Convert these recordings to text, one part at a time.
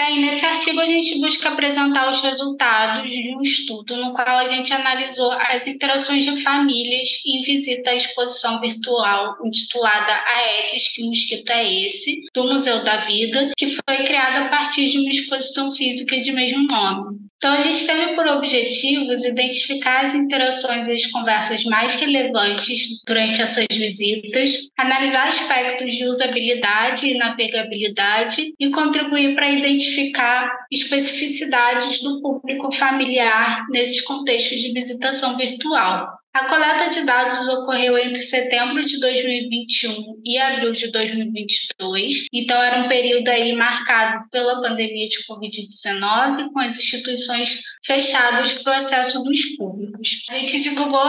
Bem, nesse artigo a gente busca apresentar os resultados de um estudo no qual a gente analisou as interações de famílias em visita à exposição virtual intitulada Aedes, que mosquito é esse?, do Museu da Vida, que foi criada a partir de uma exposição física de mesmo nome. Então, a gente teve por objetivos identificar as interações e as conversas mais relevantes durante essas visitas, analisar aspectos de usabilidade e navegabilidade e contribuir para identificar especificidades do público familiar nesses contextos de visitação virtual. A coleta de dados ocorreu entre setembro de 2021 e abril de 2022, então era um período aí marcado pela pandemia de Covid-19, com as instituições fechadas para o acesso dos públicos. A gente divulgou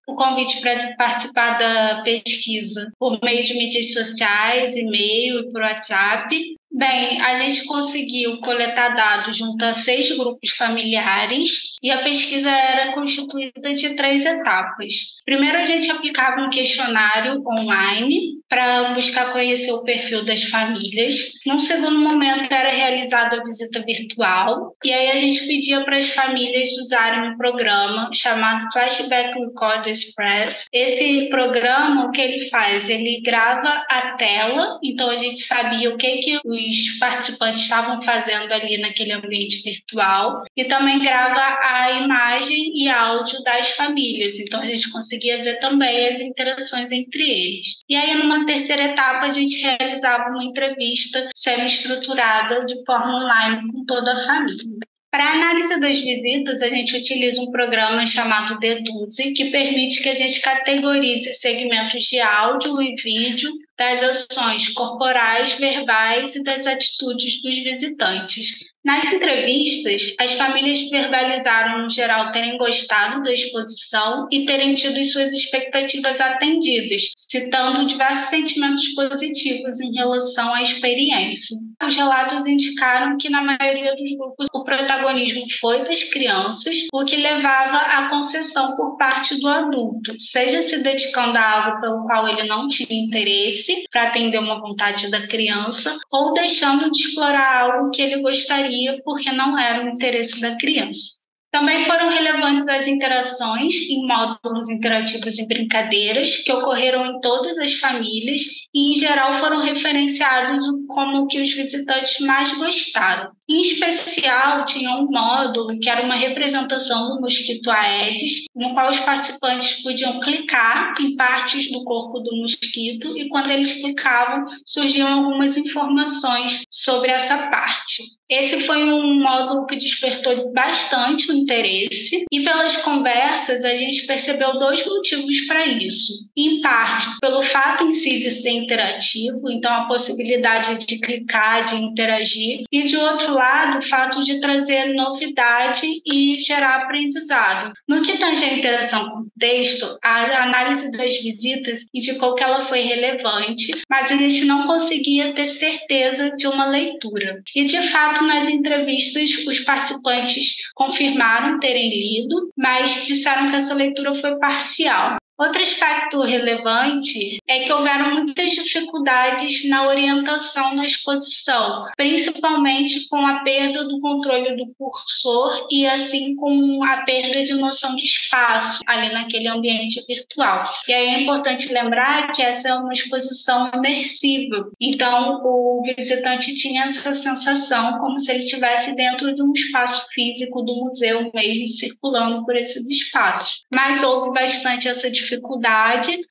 o convite para participar da pesquisa por meio de mídias sociais, e-mail e por WhatsApp. Bem, a gente conseguiu coletar dados junto a 6 grupos familiares e a pesquisa era constituída de 3 etapas. Primeiro, a gente aplicava um questionário online para buscar conhecer o perfil das famílias. Num segundo momento, era realizada a visita virtual e aí a gente pedia para as famílias usarem um programa chamado Flashback Record Express. Esse programa, o que ele faz? Ele grava a tela, então a gente sabia o que os participantes estavam fazendo ali naquele ambiente virtual e também grava a imagem e áudio das famílias, então a gente conseguia ver também as interações entre eles. E aí, numa terceira etapa, a gente realizava uma entrevista semi-estruturada de forma online com toda a família. Para a análise das visitas, a gente utiliza um programa chamado Deduze, que permite que a gente categorize segmentos de áudio e vídeo das ações corporais, verbais e das atitudes dos visitantes. Nas entrevistas, as famílias verbalizaram, no geral, terem gostado da exposição e terem tido suas expectativas atendidas, citando diversos sentimentos positivos em relação à experiência. Os relatos indicaram que, na maioria dos grupos, o protagonismo foi das crianças, o que levava à concessão por parte do adulto, seja se dedicando a algo pelo qual ele não tinha interesse, para atender uma vontade da criança, ou deixando de explorar algo que ele gostaria porque não era o interesse da criança. Também foram relevantes as interações em módulos interativos e brincadeiras que ocorreram em todas as famílias e, em geral, foram referenciados como o que os visitantes mais gostaram. Em especial, tinha um módulo que era uma representação do mosquito Aedes, no qual os participantes podiam clicar em partes do corpo do mosquito e, quando eles clicavam, surgiam algumas informações sobre essa parte. Esse foi um módulo que despertou bastante o interesse e, pelas conversas, a gente percebeu 2 motivos para isso. Em parte, pelo fato em si de ser interativo, então a possibilidade de clicar, de interagir, e, de outro lado, o fato de trazer novidade e gerar aprendizado. No que tange a interação com o texto, a análise das visitas indicou que ela foi relevante, mas a gente não conseguia ter certeza de uma leitura. E, de fato, nas entrevistas, os participantes confirmaram terem lido, mas disseram que essa leitura foi parcial. Outro aspecto relevante é que houveram muitas dificuldades na orientação na exposição, principalmente com a perda do controle do cursor e assim com a perda de noção de espaço ali naquele ambiente virtual. E aí é importante lembrar que essa é uma exposição imersiva, então o visitante tinha essa sensação como se ele estivesse dentro de um espaço físico do museu mesmo, circulando por esses espaços. Mas houve bastante essa dificuldade,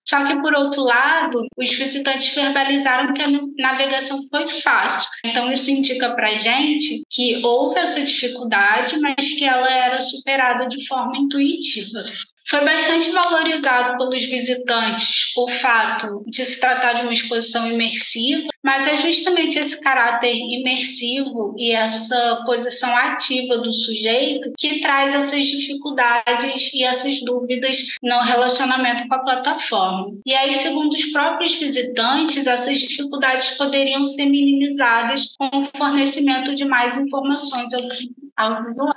só que, por outro lado, os visitantes verbalizaram que a navegação foi fácil. Então, isso indica para a gente que houve essa dificuldade, mas que ela era superada de forma intuitiva. Foi bastante valorizado pelos visitantes o fato de se tratar de uma exposição imersiva, mas é justamente esse caráter imersivo e essa posição ativa do sujeito que traz essas dificuldades e essas dúvidas no relacionamento com a plataforma. E aí, segundo os próprios visitantes, essas dificuldades poderiam ser minimizadas com o fornecimento de mais informações ao visual.